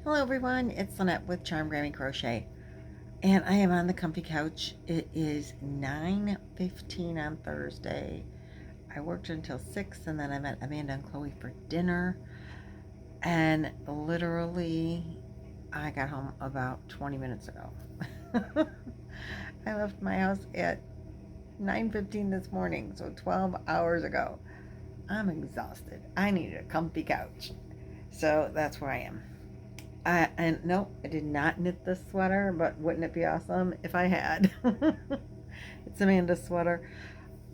Hello everyone, it's Lynette with Charm Grammy Crochet, and I am on the comfy couch. It is 9:15 on Thursday. I worked until 6 and then I met Amanda and Chloe for dinner, and literally I got home about 20 minutes ago. I left my house at 9:15 this morning, so 12 hours ago. I'm exhausted. I need a comfy couch. So that's where I am. And no, I did not knit this sweater, but wouldn't it be awesome if I had? It's Amanda's sweater.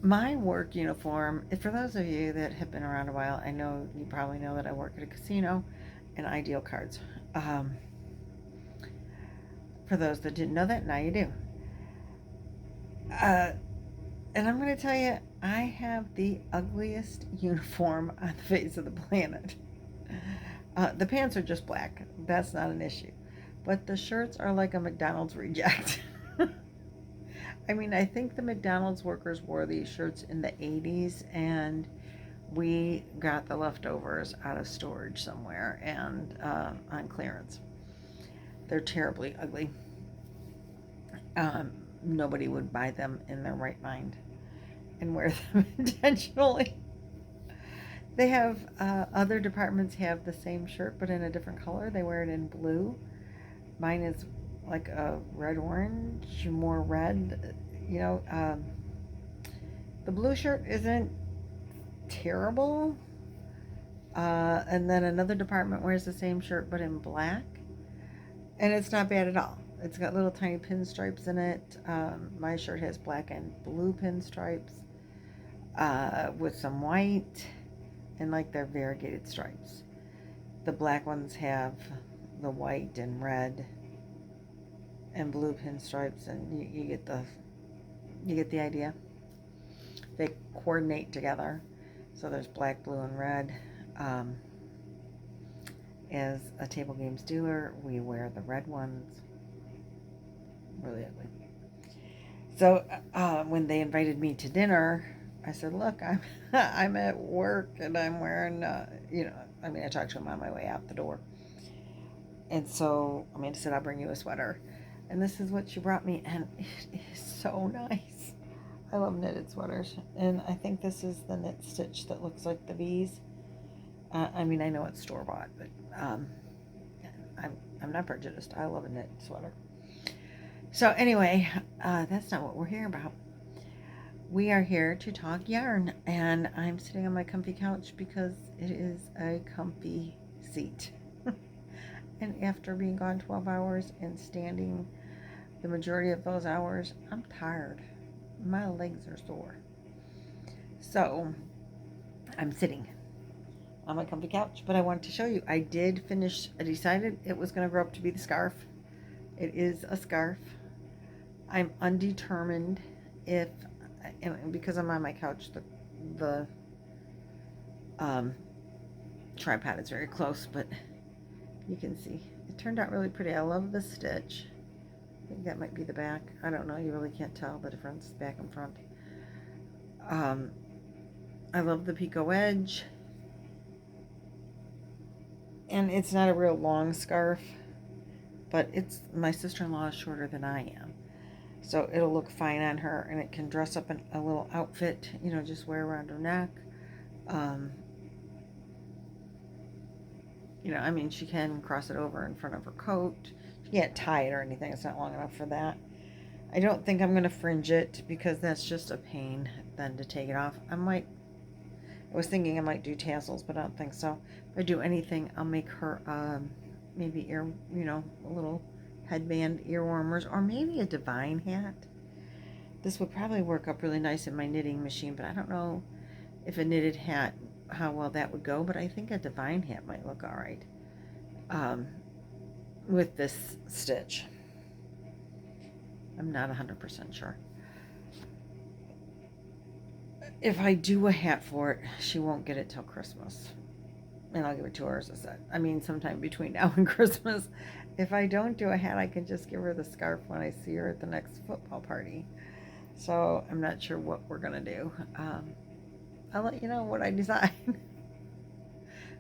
My work uniform, for those of you that have been around a while, I know you probably know that I work at a casino and I deal cards. Um, for those that didn't know that, now you do. Uh, and I'm going to tell you, I have the ugliest uniform on the face of the planet. The pants are just black. That's not an issue. But the shirts are like a McDonald's reject. I mean, I think the McDonald's workers wore these shirts in the 80s, and we got the leftovers out of storage somewhere and on clearance. They're terribly ugly. Nobody would buy them in their right mind and wear them intentionally. They have other departments have the same shirt but in a different color. They wear it in blue. Mine is like a red orange, more red. You know, the blue shirt isn't terrible. And then another department wears the same shirt but in black, and it's not bad at all. It's got little tiny pinstripes in it. My shirt has black and blue pinstripes with some white, and like they're variegated stripes. The black ones have the white and red and blue pinstripes, and you get the idea. They coordinate together, so there's black, blue, and red. As a table games dealer, we wear the red ones. Really ugly. So when they invited me to dinner, I said, "Look, I'm I'm at work and I'm wearing, I mean, I talked to him on my way out the door, and so Amanda said, I'll bring you a sweater, and this is what she brought me, and it is so nice. I love knitted sweaters, and I think this is the knit stitch that looks like the V's. I mean, I know it's store bought, but I'm not prejudiced. I love a knit sweater. So anyway, that's not what we're here about. We are here to talk yarn, and I'm sitting on my comfy couch because it is a comfy seat. And after being gone 12 hours and standing the majority of those hours, I'm tired. My legs are sore. So I'm sitting on my comfy couch, but I wanted to show you. I decided it was going to grow up to be the scarf. It is a scarf. I'm undetermined if, and because I'm on my couch, the tripod is very close, but you can see it turned out really pretty. I love the stitch. I think that might be the back. I don't know. You really can't tell the difference back and front. I love the picot edge, and it's not a real long scarf, but my sister-in-law is shorter than I am. So it'll look fine on her, and it can dress up in a little outfit, just wear around her neck. I mean, she can cross it over in front of her coat. She can't tie it or anything. It's not long enough for that. I don't think I'm going to fringe it because that's just a pain then to take it off. I was thinking I might do tassels, but I don't think so. If I do anything, I'll make her maybe a little headband, ear warmers, or maybe a divine hat. This would probably work up really nice in my knitting machine, but I don't know if a knitted hat, how well that would go, but I think a divine hat might look all right with this stitch. I'm not 100% sure. If I do a hat for it, she won't get it till Christmas. And I'll give it to her as a set. I mean, sometime between now and Christmas. If I don't do a hat, I can just give her the scarf when I see her at the next football party. So I'm not sure what we're going to do. I'll let you know what I decide.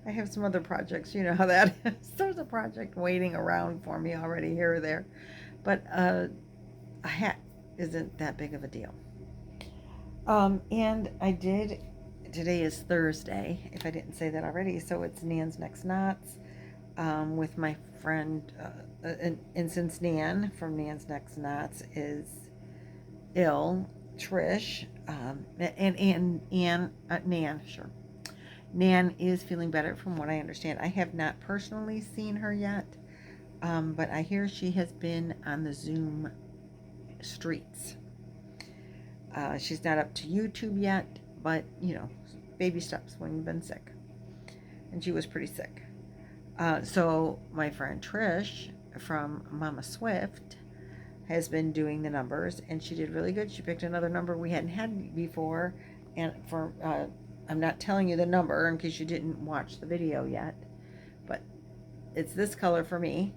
I have some other projects. You know how that is. There's a project waiting around for me already here or there. But a hat isn't that big of a deal. And I did, today is Thursday, if I didn't say that already, so it's Nan's Next Knots with my friend, and since Nan from Nan's Next Knots is ill, Trish, Nan, sure. Nan is feeling better from what I understand. I have not personally seen her yet, but I hear she has been on the Zoom streets. She's not up to YouTube yet, but you know, baby steps when you've been sick. And she was pretty sick. So my friend Trish from Mama Swift has been doing the numbers, and she did really good. She picked another number we hadn't had before, and for I'm not telling you the number in case you didn't watch the video yet, but it's this color for me,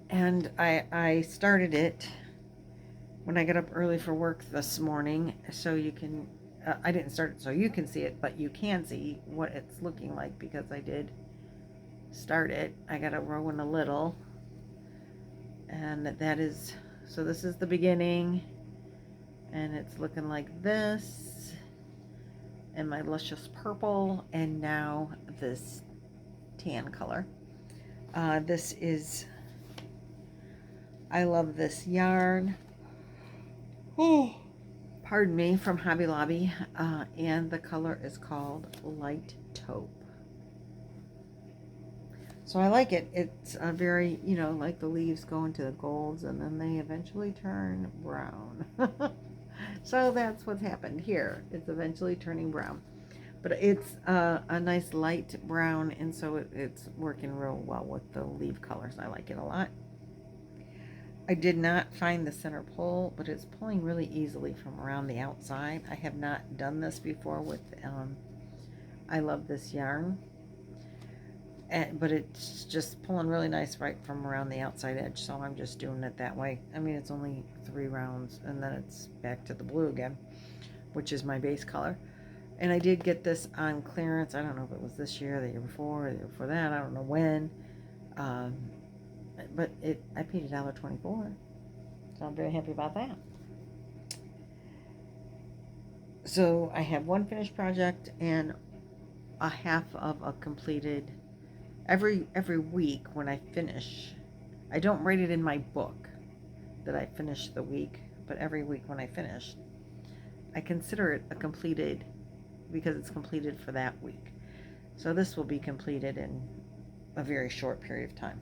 and I started it when I got up early for work this morning, so you can, I didn't start it so you can see it, but you can see what it's looking like because I did start it. I got a row and a little, and that is, so this is the beginning, and it's looking like this, and my luscious purple, and now this tan color. This is, I love this yarn. Oh, pardon me, from Hobby Lobby, and the color is called Light Taupe. So I like it. It's a very, you know, like the leaves go into the golds and then they eventually turn brown. So that's what's happened here. It's eventually turning brown. But it's a nice light brown, and so it's working real well with the leaf colors. I like it a lot. I did not find the center pull, but it's pulling really easily from around the outside. I have not done this before with, I love this yarn, but it's just pulling really nice right from around the outside edge, so I'm just doing it that way. I mean, it's only 3 rounds, and then it's back to the blue again, which is my base color. And I did get this on clearance. I don't know if it was this year, the year before, the year before that, I don't know when. But I paid $1.24, so I'm very happy about that. So I have one finished project and a half of a completed. Every week when I finish, I don't write it in my book that I finished the week, but every week when I finish, I consider it a completed because it's completed for that week. So this will be completed in a very short period of time.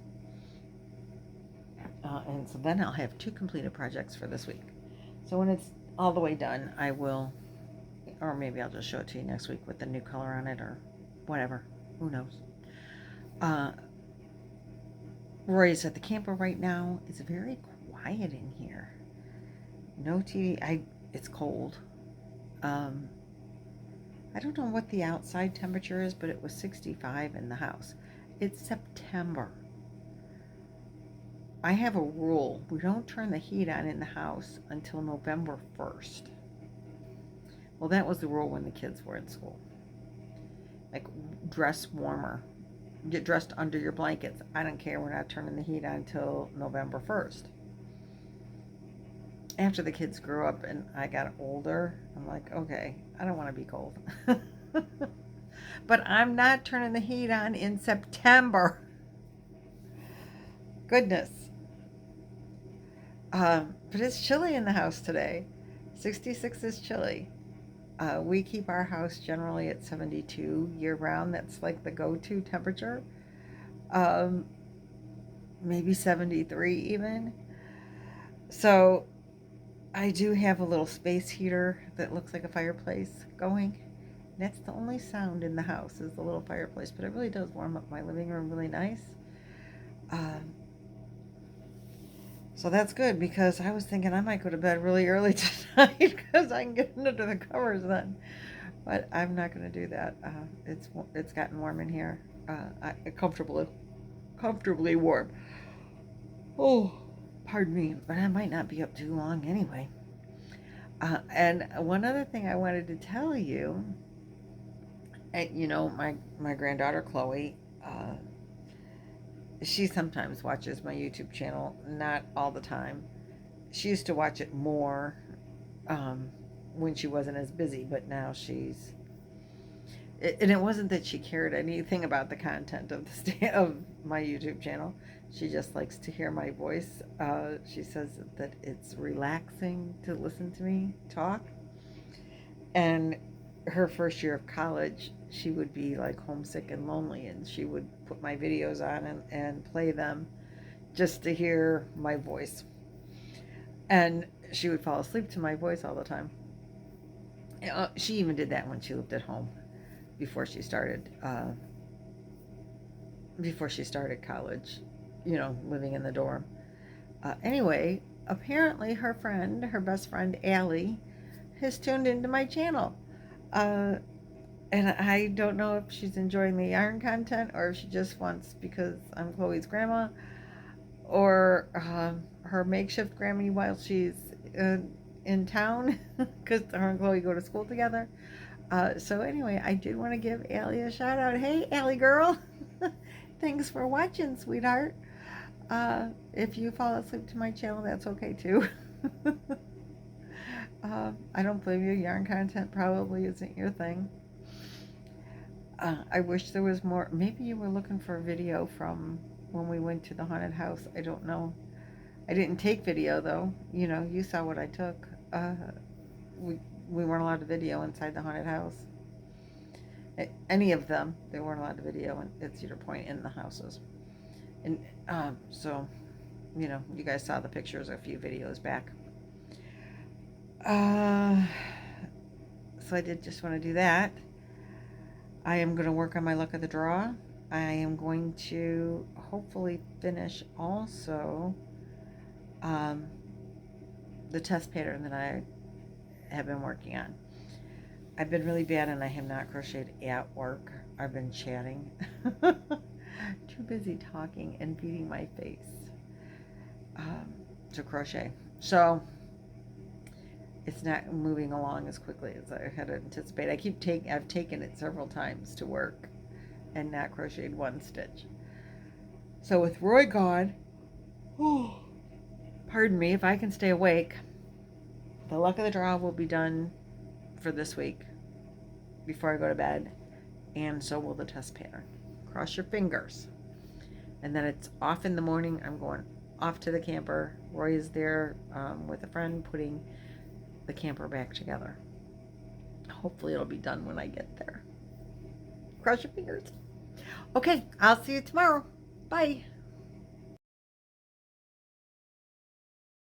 And so then I'll have 2 completed projects for this week. So when it's all the way done, I will, or maybe I'll just show it to you next week with the new color on it or whatever. Who knows? Roy's at the camper right now. It's very quiet in here. No TV. It's cold. I don't know what the outside temperature is, but it was 65 in the house. It's September. I have a rule. We don't turn the heat on in the house until November 1st. Well, that was the rule when the kids were in school. Like, dress warmer. Get dressed under your blankets. I don't care. We're not turning the heat on until November 1st. After the kids grew up and I got older, I'm like, okay, I don't want to be cold. But I'm not turning the heat on in September. Goodness. But it's chilly in the house today. 66 is chilly. We keep our house generally at 72 year round. That's like the go-to temperature. Maybe 73 even. So I do have a little space heater that looks like a fireplace going. That's the only sound in the house is the little fireplace, but it really does warm up my living room really nice. So that's good because I was thinking I might go to bed really early tonight because I can get under the covers then. But I'm not going to do that. It's gotten warm in here. Comfortably warm. Oh, pardon me, but I might not be up too long anyway. And one other thing I wanted to tell you You know, my granddaughter Chloe, she sometimes watches my YouTube channel, not all the time. She used to watch it more um, when she wasn't as busy, but now she's. And it wasn't that she cared anything about the content of of my YouTube channel. She just likes to hear my voice. She says that it's relaxing to listen to me talk. And her first year of college, she would be like homesick and lonely, and she would put my videos on and play them just to hear my voice. And she would fall asleep to my voice all the time. She even did that when she lived at home before she started college. You know, living in the dorm. Anyway, apparently her best friend Allie, has tuned into my channel. Uh, and I don't know if she's enjoying the yarn content or if she just wants because I'm Chloe's grandma, or her makeshift Grammy while she's in town because her and Chloe go to school together. So anyway, I did want to give Allie a shout out. Hey, Allie girl, thanks for watching, sweetheart. If you fall asleep to my channel, that's okay too. I don't blame you. Yarn content probably isn't your thing. I wish there was more. Maybe you were looking for a video from when we went to the haunted house. I don't know. I didn't take video though. You know, you saw what I took. We weren't allowed to video inside the haunted house. Any of them, they weren't allowed to video at Cedar Point in the houses. And so, you know, you guys saw the pictures a few videos back. So I did just want to do that. I am going to work on my luck of the draw. I am going to hopefully finish also the test pattern that I have been working on. I've been really bad and I have not crocheted at work. I've been chatting. Too busy talking and beating my face to crochet. So it's not moving along as quickly as I had anticipated. I've taken it several times to work and not crocheted one stitch. So with Roy gone, pardon me, if I can stay awake, the luck of the draw will be done for this week before I go to bed, and so will the test pattern. Cross your fingers. And then it's off in the morning. I'm going off to the camper. Roy is there with a friend putting the camper back together. Hopefully it'll be done when I get there. Cross your fingers. Okay, I'll see you tomorrow. Bye.